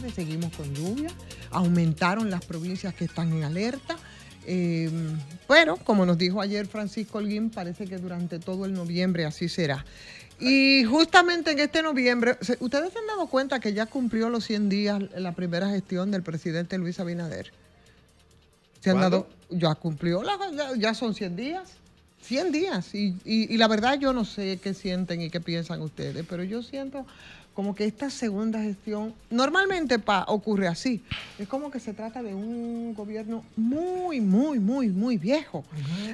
tardes, seguimos con lluvia, aumentaron las provincias que están en alerta. Pero, como nos dijo ayer Francisco Holguín, parece que durante todo el noviembre así será. Y justamente en este noviembre, ¿ustedes se han dado cuenta que ya cumplió los 100 días la primera gestión del presidente Luis Abinader? ¿Se han dado? Ya cumplió, ya son 100 días. 100 días. Y la verdad yo no sé qué sienten y qué piensan ustedes, pero yo siento como que esta segunda gestión, normalmente ocurre así. Es como que se trata de un gobierno muy viejo.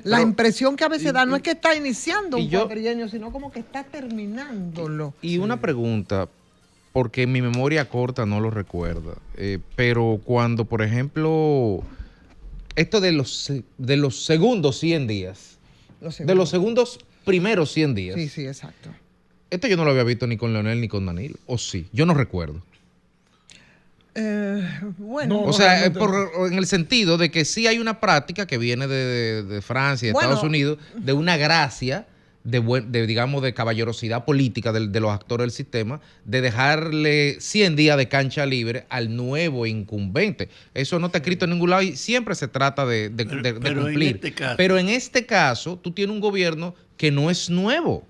La impresión que a veces da no es que está iniciando un cuatrienio, sino como que está terminándolo. Y una pregunta, porque mi memoria corta no lo recuerda, pero cuando, por ejemplo, esto de los segundos 100 días, de los segundos primeros 100 días. Sí, exacto. Esto yo no lo había visto ni con Leonel ni con Danilo, ¿o sí? Yo no recuerdo. Bueno. O sea, en el sentido de que sí hay una práctica que viene de Francia y de Estados Unidos, de una gracia, digamos, de caballerosidad política de los actores del sistema, de dejarle 100 días de cancha libre al nuevo incumbente. Eso no está escrito en ningún lado y siempre se trata de cumplir. Pero en este caso, tú tienes un gobierno que no es nuevo.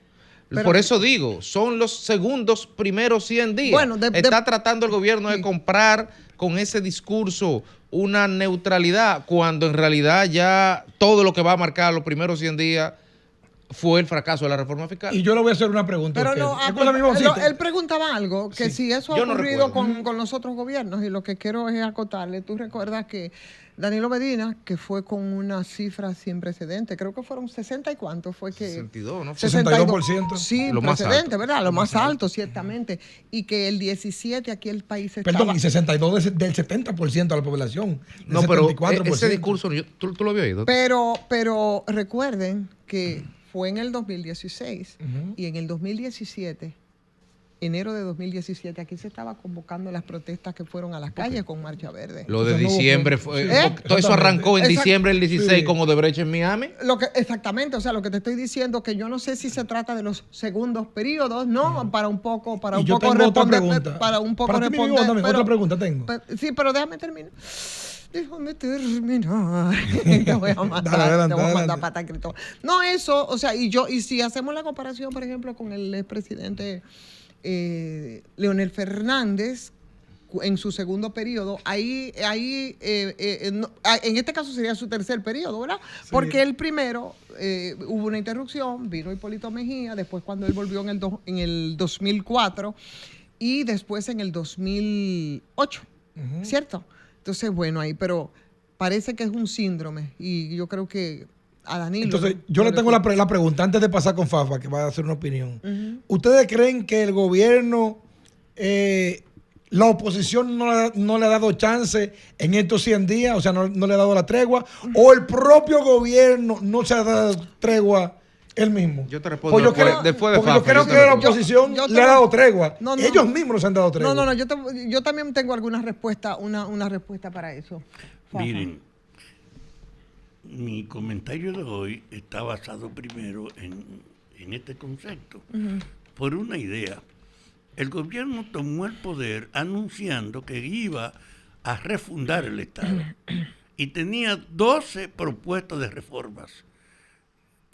Por eso digo, son los segundos primeros 100 días. Bueno, está tratando el gobierno de comprar con ese discurso una neutralidad, cuando en realidad ya todo lo que va a marcar los primeros 100 días fue el fracaso de la reforma fiscal. Y yo le voy a hacer una pregunta. Pero no, él preguntaba algo, que si eso ha ocurrido con los otros gobiernos, y lo que quiero es acotarle. Tú recuerdas que Danilo Medina, que fue con una cifra sin precedentes, creo que fueron 60 y cuánto fue que... 62, ¿no? 62%. Sí, lo más alto, ¿verdad? Lo más alto, ciertamente. Y que el 17 aquí el país estaba... Perdón, y 62 del 70% de la población. No, pero ese discurso, ¿tú lo habías oído? Pero recuerden que fue en el 2016 y en el 2017, enero de 2017, aquí se estaba convocando las protestas que fueron a las calles con Marcha Verde. Lo de diciembre, todo eso arrancó en diciembre del 16 con Odebrecht en Miami. Exactamente, o sea, lo que te estoy diciendo, que yo no sé si se trata de los segundos periodos, ¿no? Para un poco responder. Para un poco responder. Otra pregunta tengo. Sí, pero déjame terminar. Déjame terminar. Te voy a matar, te voy a mandar pata escritor. No, eso, o sea, y si hacemos la comparación, por ejemplo, con el expresidente Leonel Fernández en su segundo periodo, en este caso sería su tercer periodo, ¿verdad? Sí. Porque el primero hubo una interrupción, vino Hipólito Mejía, después cuando él volvió en el 2004 y después en el 2008, ¿cierto? Entonces, bueno, ahí, pero parece que es un síndrome y yo creo que a Danilo... Entonces, yo le tengo la pregunta antes de pasar con Fafa, que va a hacer una opinión. ¿Ustedes creen que el gobierno, la oposición no le ha dado chance en estos 100 días? O sea, no le ha dado la tregua. ¿O el propio gobierno no se ha dado tregua él mismo? Yo te respondo después de Fafa. Yo creo que la oposición le ha dado tregua. Ellos mismos no se han dado tregua. No, yo también tengo alguna respuesta, una respuesta para eso. Fafa. Miren, mi comentario de hoy está basado primero en este concepto, por una idea. El gobierno tomó el poder anunciando que iba a refundar el Estado y tenía 12 propuestas de reformas.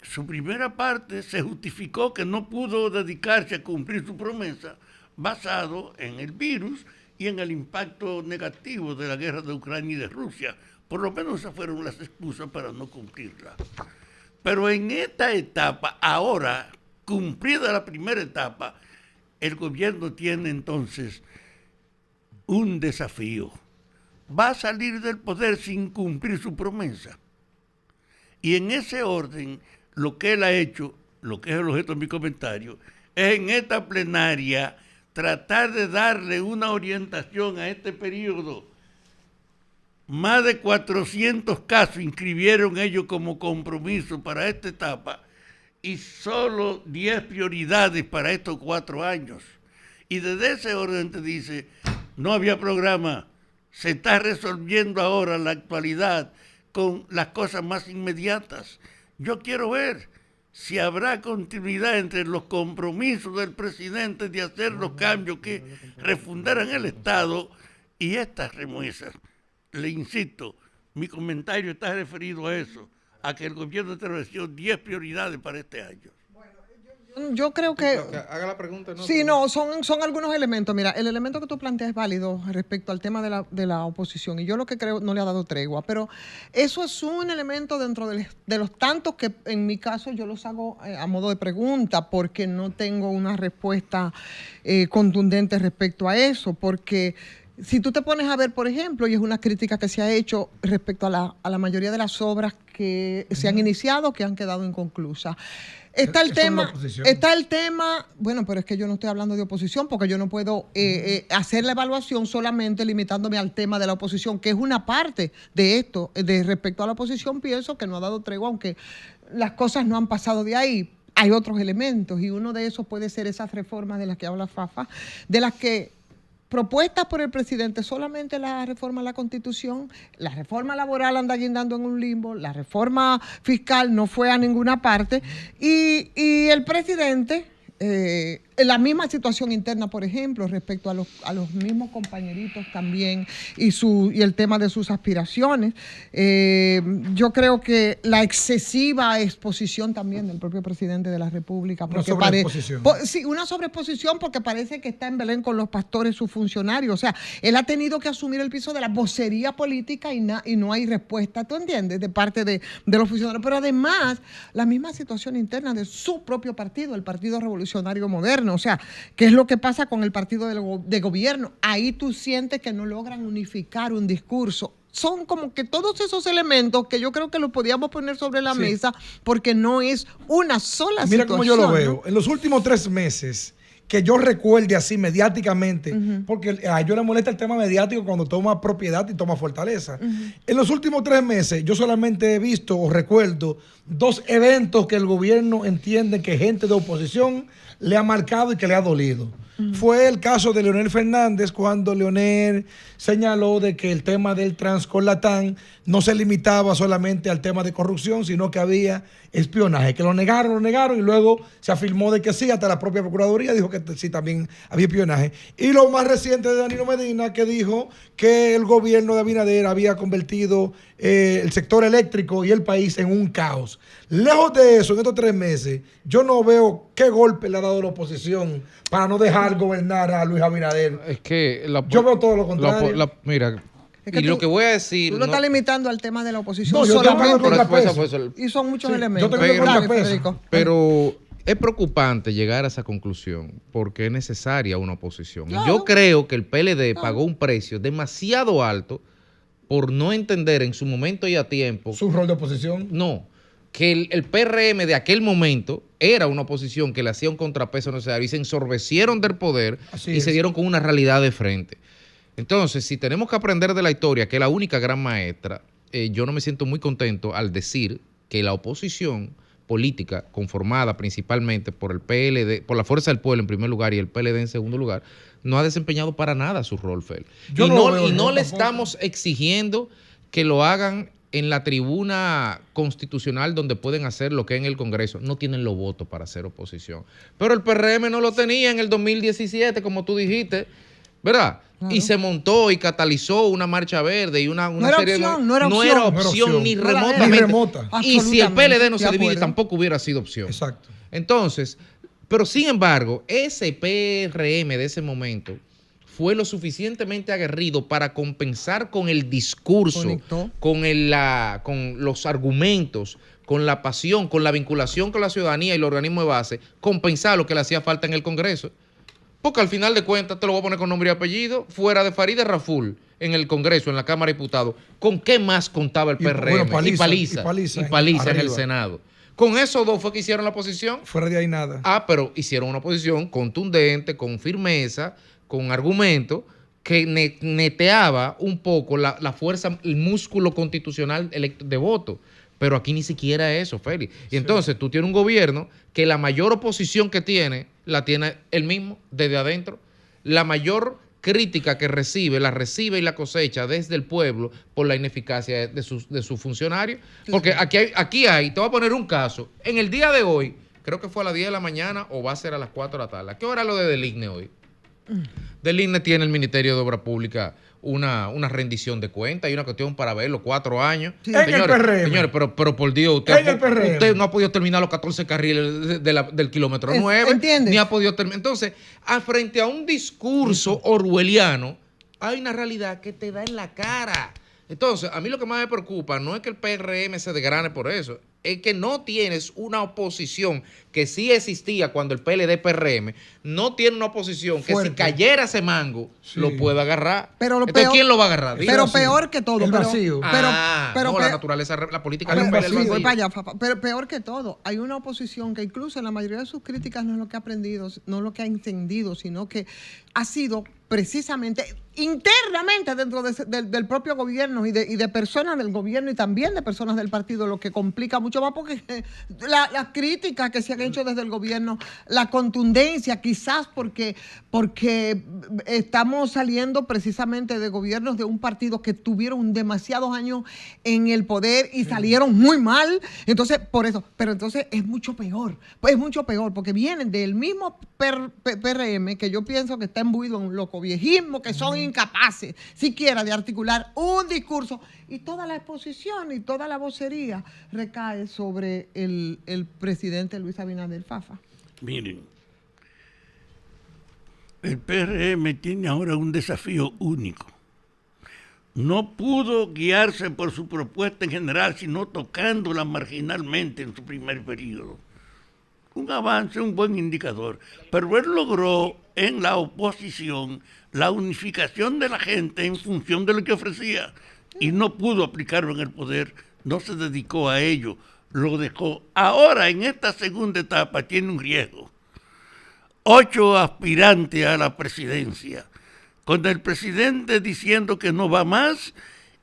Su primera parte se justificó que no pudo dedicarse a cumplir su promesa basado en el virus y en el impacto negativo de la guerra de Ucrania y de Rusia. Por lo menos esas fueron las excusas para no cumplirla. Pero en esta etapa, ahora, cumplida la primera etapa, el gobierno tiene entonces un desafío. Va a salir del poder sin cumplir su promesa. Y en ese orden, lo que él ha hecho, lo que es el objeto de mi comentario, es en esta plenaria tratar de darle una orientación a este periodo. Más de 400 casos inscribieron ellos como compromiso para esta etapa y solo 10 prioridades para estos 4 años. Y desde ese orden te dice, no había programa, se está resolviendo ahora la actualidad con las cosas más inmediatas. Yo quiero ver si habrá continuidad entre los compromisos del presidente de hacer los cambios que refundaran el Estado Y estas remesas, le insisto, mi comentario está referido a eso, a que el gobierno estableció 10 prioridades para este año. Yo creo que... Haga la pregunta. ¿No? Sí, no, son algunos elementos. Mira, el elemento que tú planteas es válido respecto al tema de la oposición. Y yo lo que creo no le ha dado tregua. Pero eso es un elemento dentro de los tantos que en mi caso yo los hago a modo de pregunta porque no tengo una respuesta contundente respecto a eso. Porque si tú te pones a ver, por ejemplo, y es una crítica que se ha hecho respecto a la mayoría de las obras que se han iniciado, que han quedado inconclusas. Está el tema, bueno, pero es que yo no estoy hablando de oposición porque yo no puedo hacer la evaluación solamente limitándome al tema de la oposición, que es una parte de esto. De respecto a la oposición, pienso que no ha dado tregua, aunque las cosas no han pasado de ahí. Hay otros elementos y uno de esos puede ser esas reformas de las que habla Fafa, de las que propuestas por el presidente, solamente la reforma a la Constitución, la reforma laboral anda guindando en un limbo, la reforma fiscal no fue a ninguna parte y el presidente, la misma situación interna, por ejemplo, respecto a los mismos compañeritos también y el tema de sus aspiraciones. Yo creo que la excesiva exposición también del propio presidente de la República. Una sobreexposición. Sí, una sobreexposición porque parece que está en Belén con los pastores, sus funcionarios. O sea, él ha tenido que asumir el piso de la vocería política y no hay respuesta, ¿tú entiendes?, de parte de los funcionarios. Pero además, la misma situación interna de su propio partido, el Partido Revolucionario Moderno. O sea, ¿qué es lo que pasa con el partido de gobierno? Ahí tú sientes que no logran unificar un discurso. Son como que todos esos elementos que yo creo que los podíamos poner sobre la mesa porque no es una sola situación. Mira cómo yo lo veo. En los últimos 3 meses, que yo recuerde así mediáticamente, porque a ellos les molesta el tema mediático cuando toma propiedad y toma fortaleza. En los últimos 3 meses, yo solamente he visto o recuerdo 2 eventos que el gobierno entiende que gente de oposición le ha marcado y que le ha dolido. Fue el caso de Leonel Fernández, cuando Leonel señaló de que el tema del Transcorlatán no se limitaba solamente al tema de corrupción, sino que había espionaje, que lo negaron y luego se afirmó de que sí, hasta la propia Procuraduría dijo que sí, también había espionaje. Y lo más reciente de Danilo Medina, que dijo que el gobierno de Abinader había convertido el sector eléctrico y el país en un caos. Lejos de eso, en estos 3 meses, yo no veo qué golpe le ha dado la oposición para no dejar gobernar a Luis Abinader. Es que yo veo todo lo contrario. Mira, es que lo que voy a decir... Tú lo estás limitando al tema de la oposición. No, yo solamente. Y son muchos elementos. Pero es preocupante llegar a esa conclusión porque es necesaria una oposición. Claro. Y yo creo que el PLD pagó un precio demasiado alto por no entender en su momento y a tiempo... ¿Su rol de oposición? No, que el PRM de aquel momento era una oposición que le hacía un contrapeso necesario y se ensorbecieron del poder se dieron con una realidad de frente. Entonces, si tenemos que aprender de la historia, que es la única gran maestra, yo no me siento muy contento al decir que la oposición política, conformada principalmente por el PLD, por la Fuerza del Pueblo en primer lugar y el PLD en segundo lugar, no ha desempeñado para nada su rol, Fel. Y no le estamos exigiendo que lo hagan en la tribuna constitucional donde pueden hacer lo que en el Congreso. No tienen los votos para hacer oposición. Pero el PRM no lo tenía en el 2017, como tú dijiste, ¿verdad? Claro. Y se montó y catalizó una marcha verde y una serie de... No era opción ni remotamente. Y si el PLD no se divide, tampoco hubiera sido opción. Exacto. Entonces, pero sin embargo, ese PRM de ese momento fue lo suficientemente aguerrido para compensar con el discurso, con los argumentos, con la pasión, con la vinculación con la ciudadanía y el organismo de base, compensar lo que le hacía falta en el Congreso. Porque al final de cuentas, te lo voy a poner con nombre y apellido, fuera de Farideh Raful en el Congreso, en la Cámara de Diputados, ¿con qué más contaba el PRM? Y Paliza en el Senado. Con esos 2 fue que hicieron la oposición. Fuera de ahí nada. Pero hicieron una oposición contundente, con firmeza, con argumentos, que neteaba un poco la fuerza, el músculo constitucional de voto. Pero aquí ni siquiera eso, Félix. Y entonces tú tienes un gobierno que la mayor oposición que tiene, la tiene él mismo, desde adentro. La mayor crítica que recibe, la recibe y la cosecha desde el pueblo por la ineficacia de sus funcionarios. Porque aquí hay, te voy a poner un caso. En el día de hoy, creo que fue a las 10 de la mañana o va a ser a las 4 de la tarde. ¿A qué hora es lo de Deligne hoy? Deligne tiene el Ministerio de Obras Públicas una rendición de cuentas, hay una cuestión para ver los 4 años. Sí. En el PRM. Señores, pero por Dios, usted no ha podido terminar los 14 carriles del kilómetro 9, ¿entiendes? ni ha podido terminar. Entonces, frente a un discurso orwelliano, hay una realidad que te da en la cara. Entonces, a mí lo que más me preocupa no es que el PRM se desgrane por eso, es que no tienes una oposición que sí existía cuando el PLD-PRM, no tiene una oposición que si cayera ese mango, lo pueda agarrar. Pero entonces, ¿quién lo va a agarrar? Pero peor que todo. El vacío. Pero la naturaleza, la política del vacío. Voy para allá, pero peor que todo, hay una oposición que incluso en la mayoría de sus críticas no es lo que ha aprendido, no es lo que ha entendido, sino que ha sido precisamente internamente dentro del propio gobierno y de personas del gobierno y también de personas del partido, lo que complica mucho más porque las críticas que se han hecho desde el gobierno, la contundencia, quizás porque estamos saliendo precisamente de gobiernos de un partido que tuvieron demasiados años en el poder y salieron muy mal, entonces por eso, pero entonces es mucho peor porque vienen del mismo PRM que yo pienso que está imbuido en locoviejismo, que son incapaces siquiera de articular un discurso y toda la exposición y toda la vocería recae sobre el presidente Luis Abinader Fafa. Miren, el PRM tiene ahora un desafío único. No pudo guiarse por su propuesta en general, sino tocándola marginalmente en su primer periodo. Un avance, un buen indicador, pero él logró en la oposición la unificación de la gente en función de lo que ofrecía y no pudo aplicarlo en el poder, no se dedicó a ello, lo dejó. Ahora en esta segunda etapa tiene un riesgo. 8 aspirantes a la presidencia, con el presidente diciendo que no va más,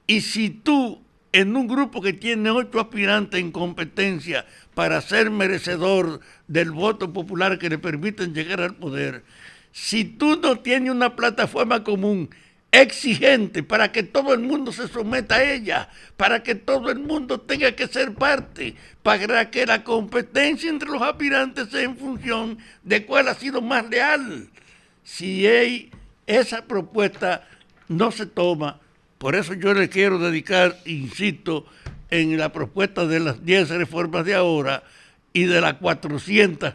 y si tú en un grupo que tiene 8 aspirantes en competencia para ser merecedor del voto popular que le permiten llegar al poder, si tú no tienes una plataforma común exigente para que todo el mundo se someta a ella, para que todo el mundo tenga que ser parte, para que la competencia entre los aspirantes sea en función de cuál ha sido más leal. Si esa propuesta no se toma, por eso yo le quiero dedicar, insisto, en la propuesta de las 10 reformas de ahora y de las 400,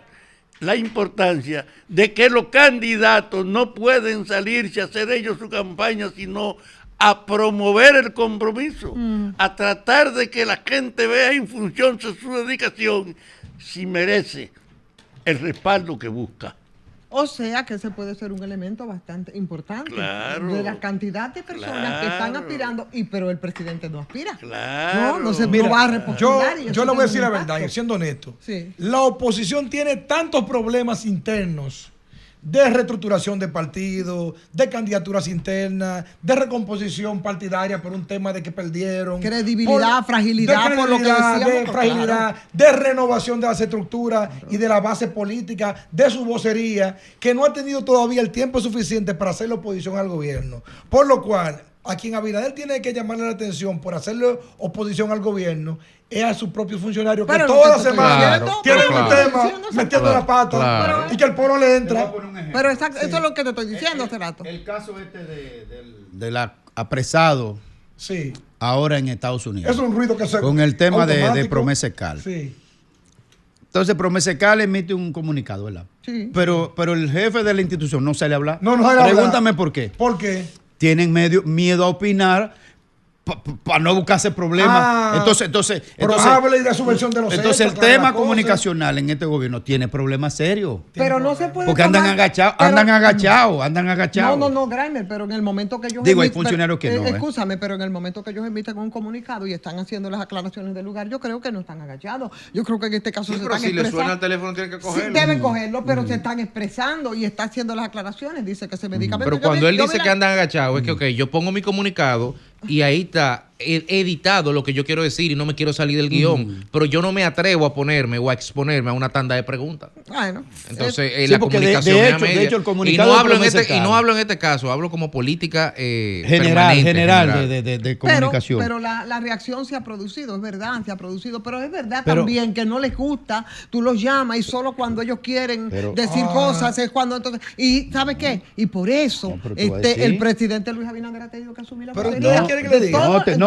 la importancia de que los candidatos no pueden salirse a hacer ellos su campaña, sino a promover el compromiso, a tratar de que la gente vea en función de su dedicación si merece el respaldo que busca. O sea que ese puede ser un elemento bastante importante de la cantidad de personas que están aspirando, pero el presidente no aspira. Claro. No va a repostular. Yo le voy a decir la verdad, siendo honesto. Sí. La oposición tiene tantos problemas internos de reestructuración de partidos, de candidaturas internas, de recomposición partidaria por un tema de que perdieron. Credibilidad, fragilidad, por lo que decíamos. Fragilidad, de renovación de las estructuras y de la base política, de su vocería, que no ha tenido todavía el tiempo suficiente para hacerle oposición al gobierno. Por lo cual, a quien Abinader tiene que llamarle la atención por hacerle oposición al gobierno es a sus propios funcionarios, que toda la semana tienen un tema metiendo la pata y que el pueblo le entra. Pero eso es lo que te estoy diciendo hace rato. El caso del apresado ahora en Estados Unidos. Es un ruido que se... Con el tema de Promescal. Sí. Entonces Promescal emite un comunicado, ¿verdad? Sí. Pero el jefe de la institución no sale a hablar. No sale a hablar. Pregúntame por qué. ¿Por qué? Tienen miedo a opinar para no buscarse problemas. Entonces probable de subversión de los entonces el tema comunicacional en este gobierno tiene problemas serios. Pero no se puede porque andan agachados. No, Graimer, pero en el momento que ellos hay funcionarios que no. Escúchame, pero en el momento que ellos emiten un comunicado y están haciendo las aclaraciones del lugar, yo creo que no están agachados. Yo creo que en este caso se están expresando. Si le suena el teléfono tienen que cogerlo. Sí, deben cogerlo, pero se están expresando y está haciendo las aclaraciones. Dice que ese medicamento... Pero cuando él dice que andan agachados, es que, yo pongo mi comunicado y ahí está editado lo que yo quiero decir y no me quiero salir del guión, pero yo no me atrevo a ponerme o a exponerme a una tanda de preguntas. Bueno, entonces la comunicación de es a hecho, media. el comunicado y no hablo en este caso, hablo como política general de comunicación. Pero la reacción se ha producido, es verdad, se ha producido, pero es verdad también que no les gusta, tú los llamas y solo cuando ellos quieren decir cosas es cuando entonces, y ¿sabes qué? Y por eso el presidente Luis Abinader ha tenido que asumir la prioridad.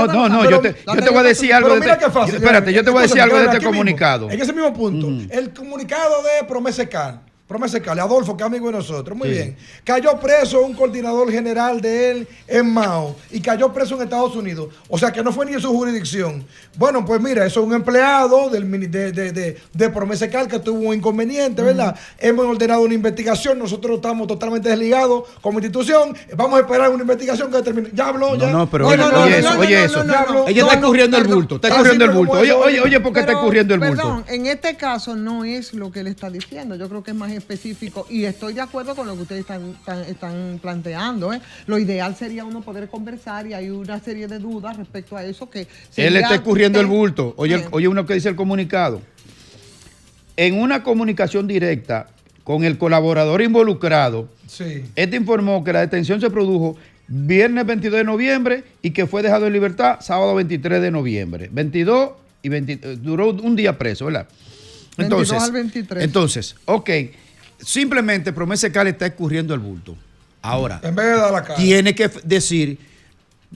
No, yo te voy a decir algo. Espérate, yo te voy a decir algo de este comunicado. En ese mismo punto, el comunicado de Promesa Cal, Adolfo, que es amigo de nosotros, muy bien. Cayó preso un coordinador general de él en Mao y cayó preso en Estados Unidos. O sea, que no fue ni en su jurisdicción. Bueno, pues mira, eso es un empleado de Promesa Cal que tuvo un inconveniente, ¿verdad? Hemos ordenado una investigación, nosotros estamos totalmente desligados como institución. Vamos a esperar una investigación que termine. Ya habló, ya. Oye eso. Ella está escurriendo el bulto. Está escurriendo el bulto. Oye, ¿por qué está escurriendo el bulto? Perdón, en este caso no es lo que él está diciendo. Yo creo que es más específico y estoy de acuerdo con lo que ustedes están planteando. Lo ideal sería uno poder conversar y hay una serie de dudas respecto a eso que él está escurriendo el bulto. Oye uno que dice el comunicado. En una comunicación directa con el colaborador involucrado, este informó que la detención se produjo viernes 22 de noviembre y que fue dejado en libertad sábado 23 de noviembre. 22 y 23, duró un día preso, ¿verdad? Entonces, 22 al 23. Entonces, simplemente Promesa Cal está escurriendo el bulto. Ahora, en vez de dar la cara, tiene que decir,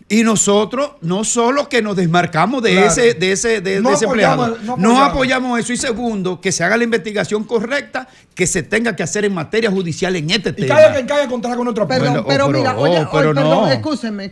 y nosotros no solo que nos desmarcamos de ese empleado, no apoyamos eso, y segundo, que se haga la investigación correcta que se tenga que hacer en materia judicial en este tema. Y que caiga contra con otro perdón, pero mira, perdón, escúcheme.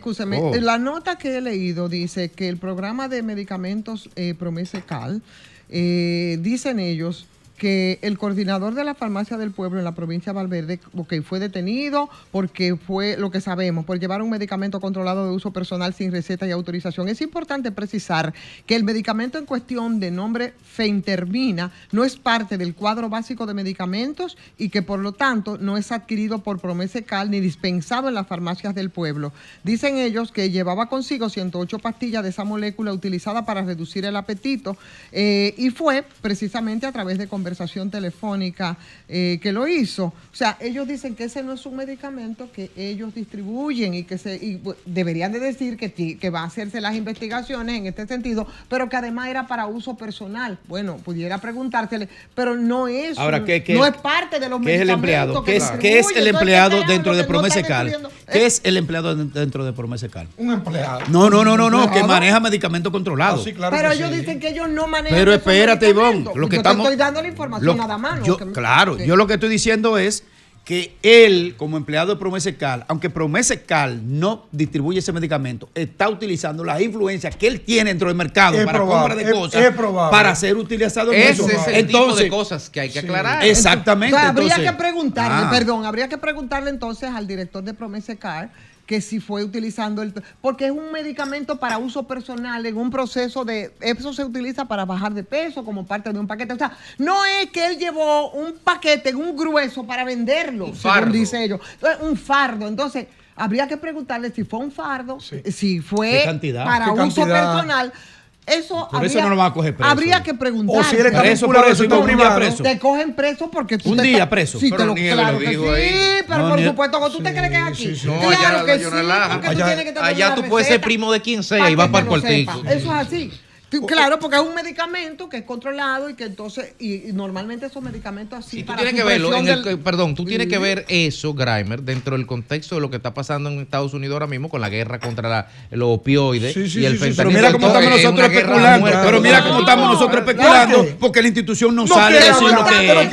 La nota que he leído dice que el programa de medicamentos Promesa Cal, dicen ellos que el coordinador de la farmacia del pueblo en la provincia de Valverde fue detenido porque fue lo que sabemos, por llevar un medicamento controlado de uso personal sin receta y autorización. Es importante precisar que el medicamento en cuestión de nombre Fentermina no es parte del cuadro básico de medicamentos y que por lo tanto no es adquirido por Promesa Cal ni dispensado en las farmacias del pueblo. Dicen ellos que llevaba consigo 108 pastillas de esa molécula utilizada para reducir el apetito y fue precisamente a través de conversación telefónica que lo hizo. O sea, ellos dicen que ese no es un medicamento que ellos distribuyen y que deberían de decir que va a hacerse las investigaciones en este sentido, pero que además era para uso personal. Bueno, pudiera preguntársele, pero no es no es parte de los medicamentos. ¿Qué es el empleado? ¿Qué es el empleado dentro de Promesa Cal? ¿Qué es el empleado dentro de Promesa Cal? Un empleado. No, que maneja medicamentos controlados. Sí, claro, pero ellos dicen que ellos no manejan. Pero espérate, Ivonne, lo que estamos... estoy dando la información nada más. Yo lo que estoy diciendo es que él, como empleado de Promesa Cal, aunque Promesa Cal no distribuye ese medicamento, está utilizando las influencias que él tiene dentro del mercado para compra de cosas para ser utilizado en eso. Ese es el tipo de cosas que hay que aclarar. Exactamente. Habría que preguntarle entonces al director de Promesa Cal que si fue utilizando porque es un medicamento para uso personal en un proceso eso se utiliza para bajar de peso como parte de un paquete. O sea, no es que él llevó un paquete, un grueso para venderlo, según dice ellos. Entonces, un fardo. Entonces, habría que preguntarle si fue un fardo, si fue para uso personal. Eso por eso no lo van a coger preso. Habría que preguntar. O si él está vinculado a sector privado. Te cogen preso porque tú un día preso. Sí, claro que sí, pero por supuesto que tú te crees que es aquí. No, claro que sí, allá tú puedes ser primo de quien sea y vas para el cuartico. Eso es así. Claro, porque es un medicamento que es controlado y que entonces, y normalmente esos medicamentos así. Y tú tienes que verlo, tú tienes que ver eso, Grimer, dentro del contexto de lo que está pasando en Estados Unidos ahora mismo con la guerra contra los opioides y el fentanilo. Pero mira cómo estamos nosotros especulando. Porque la institución no sale a decir lo que es.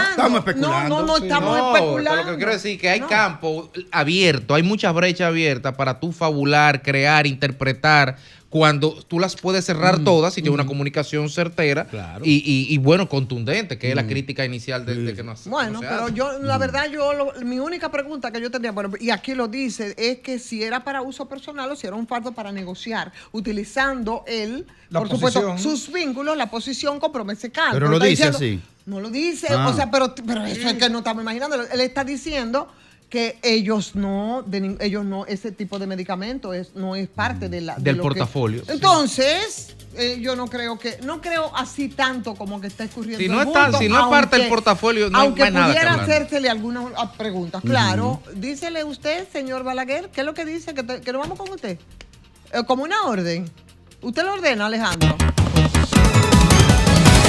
Estamos especulando. No estamos especulando. Lo que quiero decir es que hay campo abierto, hay muchas brechas abiertas para tú fabular, crear, interpretar, cuando tú las puedes cerrar todas y tienes una comunicación certera y bueno, contundente, que es la crítica inicial de que no se pero hace. yo, la verdad, mi única pregunta que yo tendría, y aquí lo dice, es que si era para uso personal o si era un fardo para negociar, utilizando por supuesto, sus vínculos, la posición con Promesa Cal. Pero lo dice así. No lo dice, o sea, pero eso es que no estamos imaginando. Él está diciendo que ellos no, ese tipo de medicamento no es parte del portafolio. Entonces, yo no creo así tanto como que está escurriendo. Si no es parte del portafolio, no hay nada que hablar. Aunque pudiera hacérsele algunas preguntas. Claro, dísele usted, señor Balaguer, ¿qué es lo que dice? Que nos vamos con usted. Como una orden. ¿Usted lo ordena, Alejandro?